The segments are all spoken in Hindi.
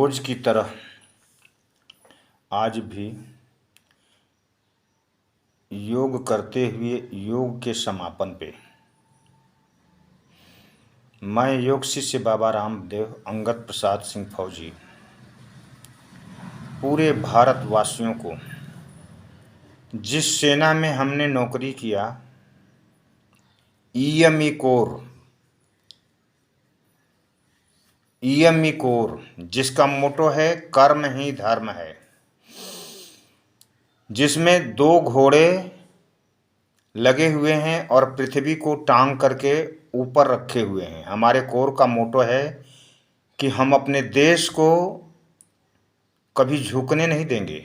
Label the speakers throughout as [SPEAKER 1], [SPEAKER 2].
[SPEAKER 1] रोज की तरह आज भी योग करते हुए योग के समापन पे मैं योग शिष्य बाबा रामदेव अंगद प्रसाद सिंह फौजी पूरे भारतवासियों को जिस सेना में हमने नौकरी किया ईएमई कोर जिसका मोटो है कर्म ही धर्म है, जिसमें 2 घोड़े लगे हुए हैं और पृथ्वी को टांग करके ऊपर रखे हुए हैं। हमारे कोर का मोटो है कि हम अपने देश को कभी झुकने नहीं देंगे,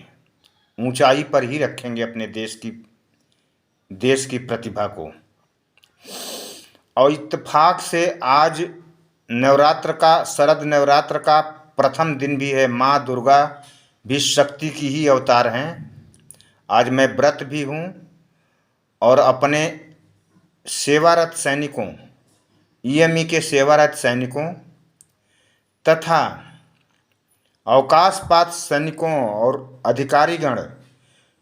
[SPEAKER 1] ऊंचाई पर ही रखेंगे अपने देश की प्रतिभा को। और इत्तेफाक से आज शरद नवरात्र का प्रथम दिन भी है। माँ दुर्गा भी शक्ति की ही अवतार हैं। आज मैं व्रत भी हूँ और अपने सेवारत सैनिकों, ईएमई के सेवारत सैनिकों तथा अवकाशपात सैनिकों और अधिकारीगण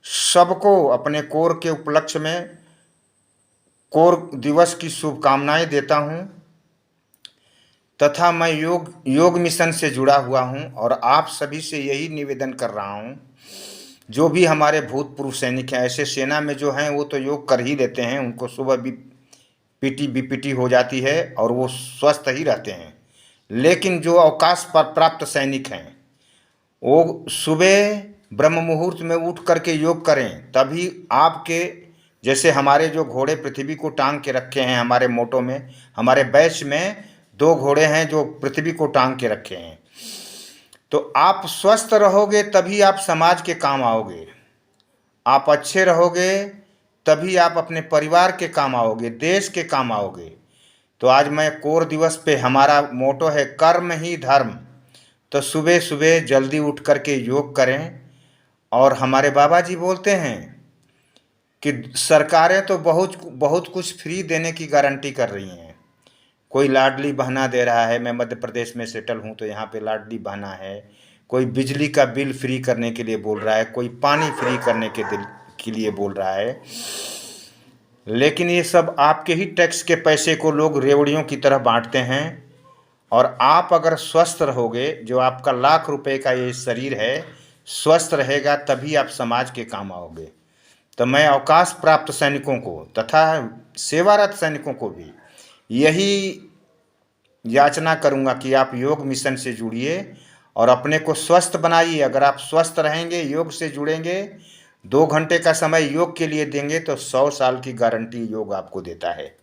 [SPEAKER 1] सबको अपने कोर के उपलक्ष्य में कोर दिवस की शुभकामनाएं देता हूं। तथा मैं योग मिशन से जुड़ा हुआ हूं और आप सभी से यही निवेदन कर रहा हूं, जो भी हमारे भूतपूर्व सैनिक हैं, ऐसे सेना में जो हैं वो तो योग कर ही लेते हैं, उनको सुबह भी बीपीटी हो जाती है और वो स्वस्थ ही रहते हैं। लेकिन जो अवकाश पर प्राप्त सैनिक हैं वो सुबह ब्रह्म मुहूर्त में उठ करके योग करें, तभी आपके जैसे हमारे जो घोड़े पृथ्वी को टांग के रखे हैं, हमारे मोटो में, हमारे बैच में 2 घोड़े हैं जो पृथ्वी को टांग के रखे हैं। तो आप स्वस्थ रहोगे तभी आप समाज के काम आओगे, आप अच्छे रहोगे तभी आप अपने परिवार के काम आओगे, देश के काम आओगे। तो आज मैं कोर दिवस पे, हमारा मोटो है कर्म ही धर्म, तो सुबह सुबह जल्दी उठ करके योग करें। और हमारे बाबा जी बोलते हैं कि सरकारें तो बहुत कुछ फ्री देने की गारंटी कर रही हैं। कोई लाडली बहना दे रहा है, मैं मध्य प्रदेश में सेटल हूँ तो यहाँ पे लाडली बहना है। कोई बिजली का बिल फ्री करने के लिए बोल रहा है, कोई पानी फ्री करने के लिए बोल रहा है। लेकिन ये सब आपके ही टैक्स के पैसे को लोग रेवड़ियों की तरह बांटते हैं। और आप अगर स्वस्थ रहोगे, जो आपका लाख रुपए का ये शरीर है, स्वस्थ रहेगा तभी आप समाज के काम आओगे। तो मैं अवकाश प्राप्त सैनिकों को तथा सेवारत सैनिकों को भी यही याचना करूंगा कि आप योग मिशन से जुड़िए और अपने को स्वस्थ बनाइए। अगर आप स्वस्थ रहेंगे, योग से जुड़ेंगे, 2 घंटे का समय योग के लिए देंगे तो 100 साल की गारंटी योग आपको देता है।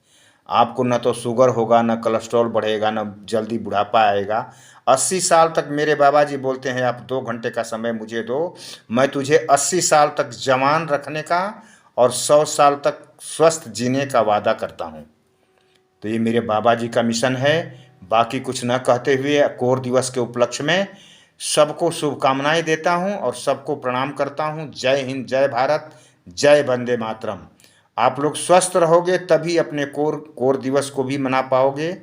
[SPEAKER 1] आपको न तो शुगर होगा, न कोलेस्ट्रॉल बढ़ेगा, न जल्दी बुढ़ापा आएगा। 80 साल तक मेरे बाबा जी बोलते हैं, आप 2 घंटे का समय मुझे दो, मैं तुझे 80 साल तक जवान रखने का और 100 साल तक स्वस्थ जीने का वादा करता हूँ। तो ये मेरे बाबा जी का मिशन है। बाकी कुछ न कहते हुए कोर दिवस के उपलक्ष्य में सबको शुभकामनाएं देता हूँ और सबको प्रणाम करता हूँ। जय हिंद, जय भारत, जय वंदे मातरम। आप लोग स्वस्थ रहोगे तभी अपने कोर दिवस को भी मना पाओगे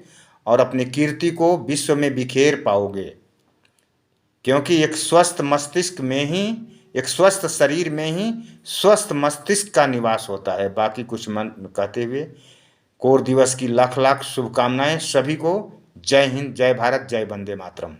[SPEAKER 1] और अपनी कीर्ति को विश्व में बिखेर पाओगे। क्योंकि एक स्वस्थ मस्तिष्क में ही, एक स्वस्थ शरीर में ही स्वस्थ मस्तिष्क का निवास होता है। बाकी कुछ मन कहते हुए कोर दिवस की लाख लाख शुभकामनाएं सभी को। जय हिंद, जय भारत, जय वंदे मातरम।